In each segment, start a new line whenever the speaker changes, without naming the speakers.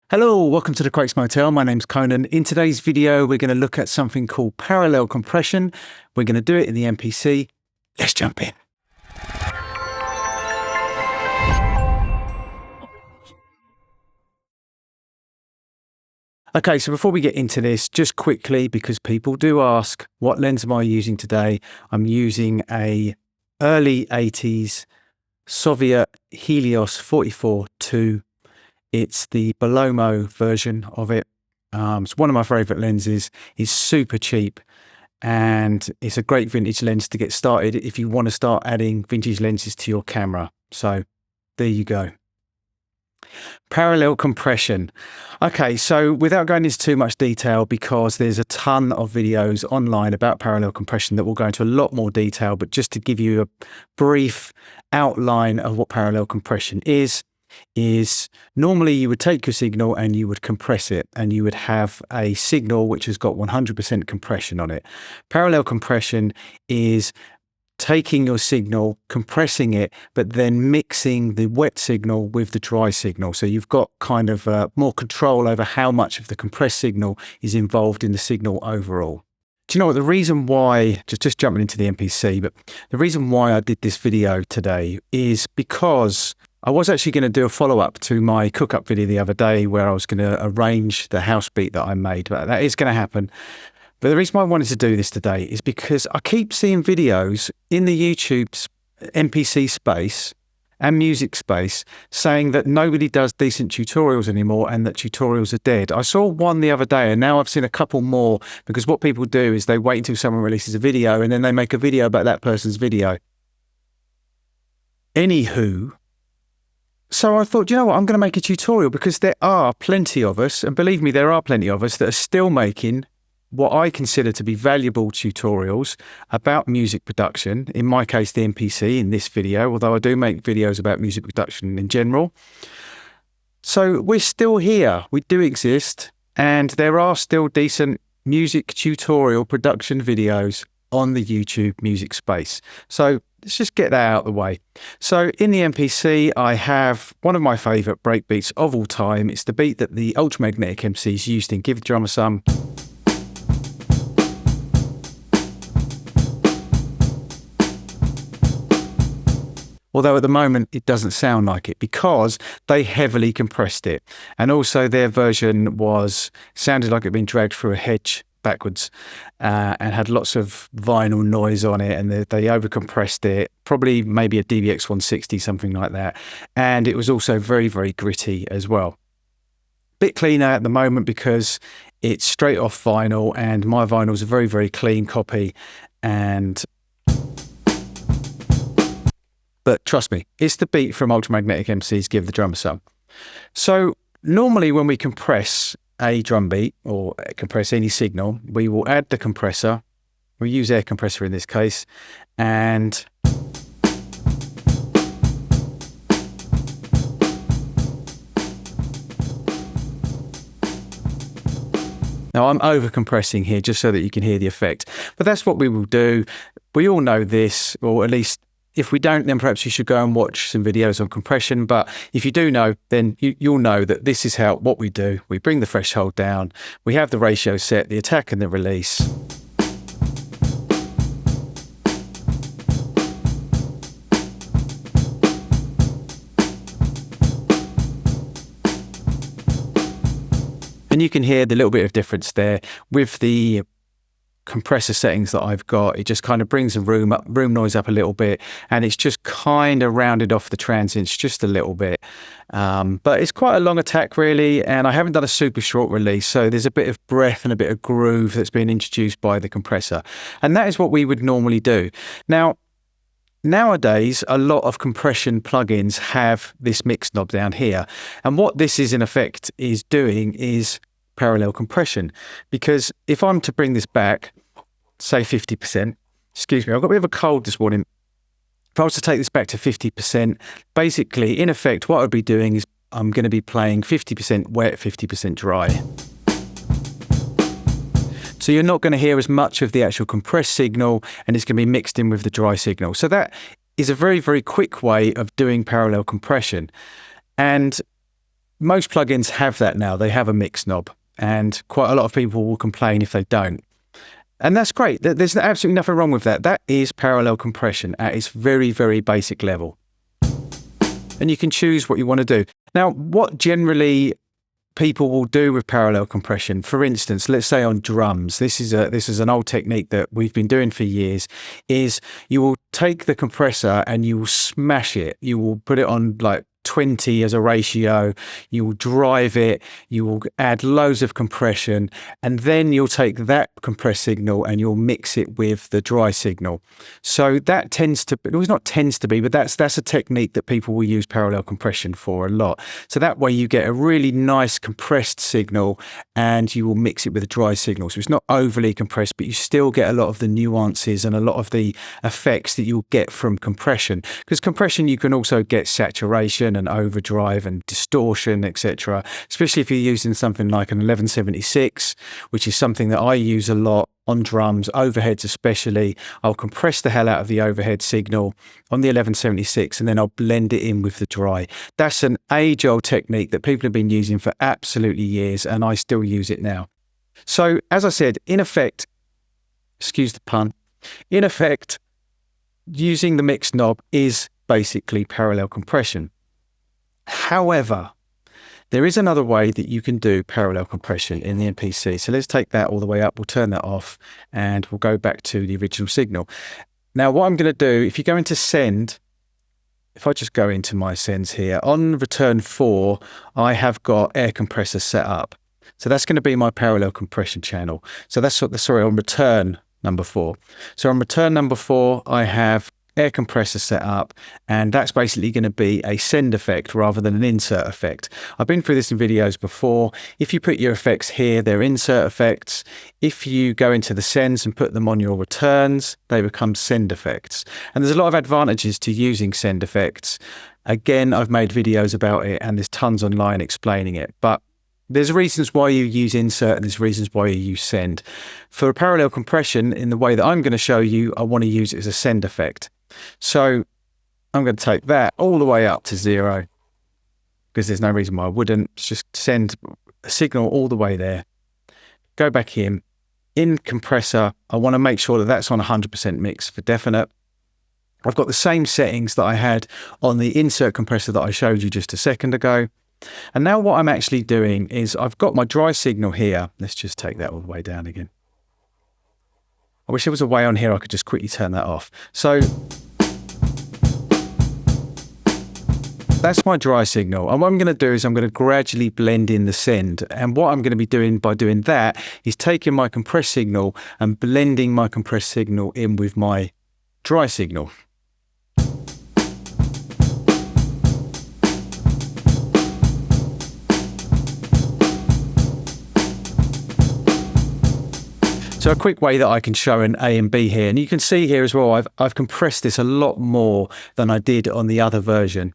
Hello, welcome to the Quakes Motel. My name's Conan. In today's video, we're going to look at something called parallel compression. We're going to do it in the MPC. Let's jump in. Okay, so before we get into this, just quickly, because people do ask, what lens am I using today? I'm using a early 80s Soviet Helios 44-2. It's the Belomo version of it. It's one of my favourite lenses. It's super cheap and it's a great vintage lens to get started if you want to start adding vintage lenses to your camera. So there you go. Parallel compression. Okay, so without going into too much detail, because there's a ton of videos online about parallel compression that will go into a lot more detail, but just to give you a brief outline of what parallel compression is normally you would take your signal and you would compress it, and you would have a signal which has got 100% compression on it. Parallel compression is taking your signal, compressing it, but then mixing the wet signal with the dry signal. So you've got kind of more control over how much of the compressed signal is involved in the signal overall. Do you know what, the reason why, just jumping into the MPC, but the reason why I did this video today is because I was actually going to do a follow-up to my cook-up video the other day where I was going to arrange the house beat that I made, but that is going to happen. But the reason why I wanted to do this today is because I keep seeing videos in the YouTube's MPC space and music space saying that nobody does decent tutorials anymore and that tutorials are dead. I saw one the other day and now I've seen a couple more, because what people do is they wait until someone releases a video and then they make a video about that person's video. Anywho, so I thought, you know what, I'm going to make a tutorial, because there are plenty of us, and believe me, there are plenty of us that are still making what I consider to be valuable tutorials about music production. In my case, the MPC in this video, although I do make videos about music production in general. So we're still here, we do exist, and there are still decent music tutorial production videos on the YouTube music space. So let's just get that out of the way. So in the MPC, I have one of my favourite break beats of all time. It's the beat that the ultramagnetic MCs used in Give the Drummer Some. Although at the moment it doesn't sound like it, because they heavily compressed it. And also their version sounded like it had been dragged through a hedge backwards and had lots of vinyl noise on it, and they overcompressed it, probably maybe a DBX 160, something like that. And it was also very, very gritty as well. Bit cleaner at the moment because it's straight off vinyl, and my vinyl is a very, very clean copy. But trust me, it's the beat from Ultramagnetic MC's Give the Drummer Some. So normally when we compress a drum beat or compress any signal, we will add the compressor. We use air compressor in this case, and now I'm over compressing here just so that you can hear the effect, but that's what we will do. We all know this, or at least if we don't, then perhaps you should go and watch some videos on compression. But if you do know, then you'll know that this is what we do. We bring the threshold down, we have the ratio set, the attack and the release. And you can hear the little bit of difference there with the compressor settings that I've got. It just kind of brings the room noise up a little bit, and it's just kind of rounded off the transients just a little bit. But it's quite a long attack really, and I haven't done a super short release, so there's a bit of breath and a bit of groove that's been introduced by the compressor, and that is what we would normally do. Now, nowadays, a lot of compression plugins have this mix knob down here, and what this is in effect is doing is parallel compression, because if I'm to bring this back, say 50%, excuse me, I've got a bit of a cold this morning. If I was to take this back to 50%, basically, in effect, what I'd be doing is I'm going to be playing 50% wet, 50% dry. So you're not going to hear as much of the actual compressed signal, and it's going to be mixed in with the dry signal. So that is a very, very quick way of doing parallel compression. And most plugins have that now. They have a mix knob, and quite a lot of people will complain if they don't. And that's great. There's absolutely nothing wrong with that. That is parallel compression at its very, very basic level. And you can choose what you want to do. Now, what generally people will do with parallel compression, for instance, let's say on drums, this is an old technique that we've been doing for years, is you will take the compressor and you will smash it. You will put it on like 20 as a ratio, you will drive it, you will add loads of compression, and then you'll take that compressed signal and you'll mix it with the dry signal. So that tends to, it was not tends to be, but that's a technique that people will use parallel compression for a lot. So that way you get a really nice compressed signal and you will mix it with a dry signal. So it's not overly compressed, but you still get a lot of the nuances and a lot of the effects that you'll get from compression. Because compression, you can also get saturation and overdrive and distortion, etc. Especially if you're using something like an 1176, which is something that I use a lot on drums, overheads especially. I'll compress the hell out of the overhead signal on the 1176 and then I'll blend it in with the dry. That's an age-old technique that people have been using for absolutely years, and I still use it now. So as I said, in effect, excuse the pun, in effect, using the mix knob is basically parallel compression. However, there is another way that you can do parallel compression in the MPC. So let's take that all the way up. We'll turn that off and we'll go back to the original signal. Now, what I'm going to do, if you go into send, if I just go into my sends here, on return 4, I have got air compressor set up. So that's going to be my parallel compression channel. So that's on return number 4. So on return number 4, I have air compressor set up, and that's basically going to be a send effect rather than an insert effect. I've been through this in videos before. If you put your effects here, they're insert effects. If you go into the sends and put them on your returns, they become send effects. And there's a lot of advantages to using send effects. Again, I've made videos about it and there's tons online explaining it, but there's reasons why you use insert and there's reasons why you use send. For parallel compression, in the way that I'm going to show you, I want to use it as a send effect. So I'm going to take that all the way up to 0 because there's no reason why I wouldn't. Just send a signal all the way there. Go back in compressor. I want to make sure that that's on 100% mix for definite. I've got the same settings that I had on the insert compressor that I showed you just a second ago. And now what I'm actually doing is I've got my dry signal here. Let's just take that all the way down again. I wish there was a way on here I could just quickly turn that off. So that's my dry signal. And what I'm going to do is I'm going to gradually blend in the send. And what I'm going to be doing by doing that is taking my compressed signal and blending my compressed signal in with my dry signal. So a quick way that I can show an A and B here, and you can see here as well, I've compressed this a lot more than I did on the other version.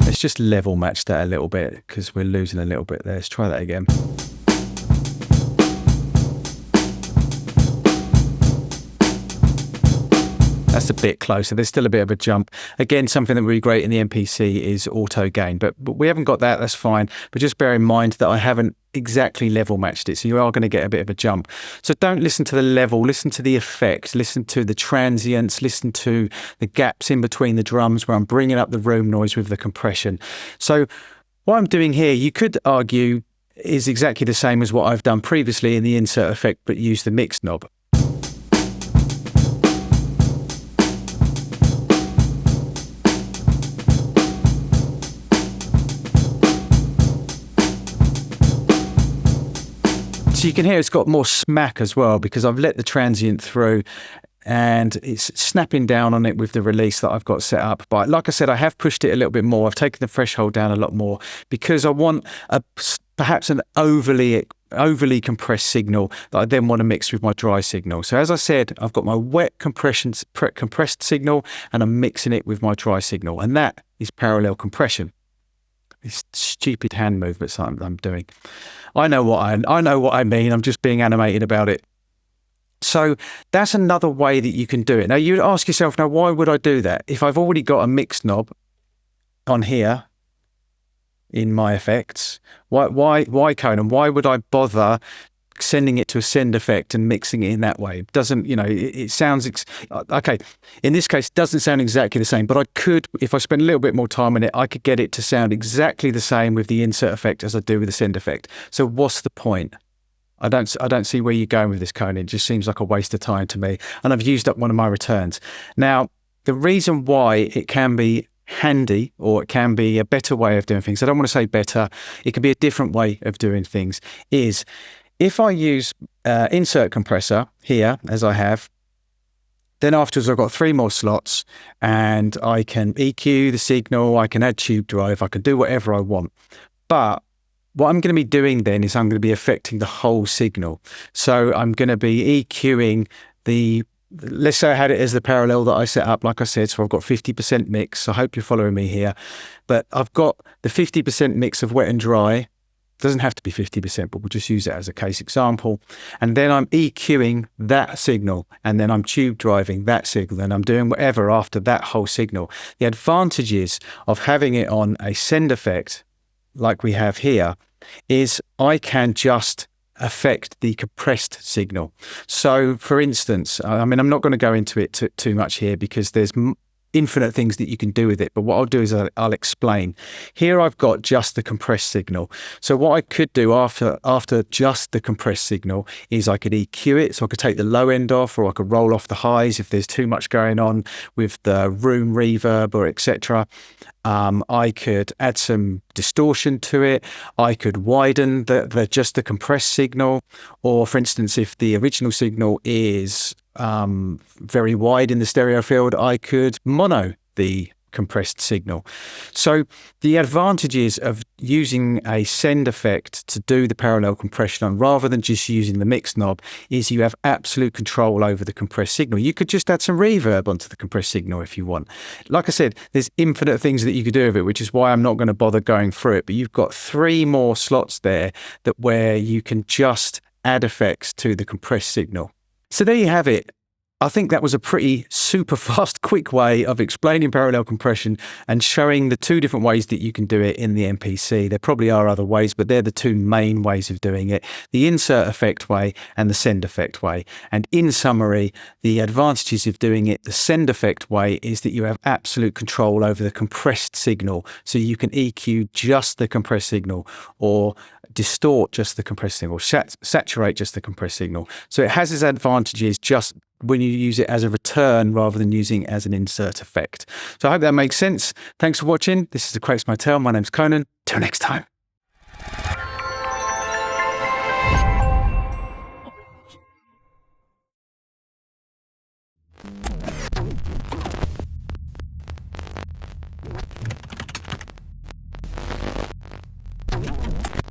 Let's just level match that a little bit because we're losing a little bit there. Let's try that again. That's a bit closer. There's still a bit of a jump. Again, something that would be great in the MPC is auto gain, but we haven't got that. That's fine. But just bear in mind that I haven't exactly level matched it, so you are going to get a bit of a jump. So don't listen to the level, listen to the effect, listen to the transients, listen to the gaps in between the drums where I'm bringing up the room noise with the compression. So what I'm doing here, you could argue, is exactly the same as what I've done previously in the insert effect, but use the mix knob. So you can hear it's got more smack as well because I've let the transient through and it's snapping down on it with the release that I've got set up. But like I said, I have pushed it a little bit more. I've taken the threshold down a lot more because I want perhaps an overly compressed signal that I then want to mix with my dry signal. So as I said, I've got my wet compressed signal and I'm mixing it with my dry signal, and that is parallel compression. These stupid hand movements I'm doing. I know what I mean. I'm just being animated about it. So that's another way that you can do it. Now you'd ask yourself, now why would I do that? If I've already got a mix knob on here in my effects, why Conan? Why would I bother sending it to a send effect and mixing it in that way? It doesn't, it sounds, okay, in this case, it doesn't sound exactly the same, but I could, if I spend a little bit more time on it, I could get it to sound exactly the same with the insert effect as I do with the send effect. So what's the point? I don't see where you're going with this, Conan. It just seems like a waste of time to me. And I've used up one of my returns. Now, the reason why it can be handy, or it can be a better way of doing things, I don't want to say better, it can be a different way of doing things, is if I use insert compressor here, as I have, then afterwards I've got 3 more slots and I can EQ the signal, I can add tube drive, I can do whatever I want. But what I'm going to be doing then is I'm going to be affecting the whole signal. So I'm going to be EQing let's say I had it as the parallel that I set up, like I said, so I've got 50% mix. I hope you're following me here. But I've got the 50% mix of wet and dry. It doesn't have to be 50%, but we'll just use it as a case example. And then I'm EQing that signal, and then I'm tube driving that signal, and I'm doing whatever after that whole signal. The advantages of having it on a send effect, like we have here, is I can just affect the compressed signal. So for instance, I mean, I'm not going to go into it too much here because there's infinite things that you can do with it, but what I'll do is I'll explain. Here I've got just the compressed signal. So what I could do after just the compressed signal is I could EQ it, so I could take the low end off, or I could roll off the highs if there's too much going on with the room reverb or etc. I could add some distortion to it. I could widen just the compressed signal, or for instance, if the original signal is very wide in the stereo field, I could mono the compressed signal. So the advantages of using a send effect to do the parallel compression on, rather than just using the mix knob, is you have absolute control over the compressed signal. You could just add some reverb onto the compressed signal if you want. Like I said, there's infinite things that you could do with it, which is why I'm not going to bother going through it. But you've got 3 more slots there where you can just add effects to the compressed signal. So there you have it. I think that was a pretty super fast, quick way of explaining parallel compression and showing the 2 different ways that you can do it in the MPC. There probably are other ways, but they're the 2 main ways of doing it: the insert effect way and the send effect way. And in summary, the advantages of doing it the send effect way is that you have absolute control over the compressed signal. So you can EQ just the compressed signal, or distort just the compressed signal, saturate just the compressed signal. So it has its advantages just when you use it as a return rather than using it as an insert effect. So I hope that makes sense. Thanks for watching. This is The Quakes Motel. My name's Conan. Till next time.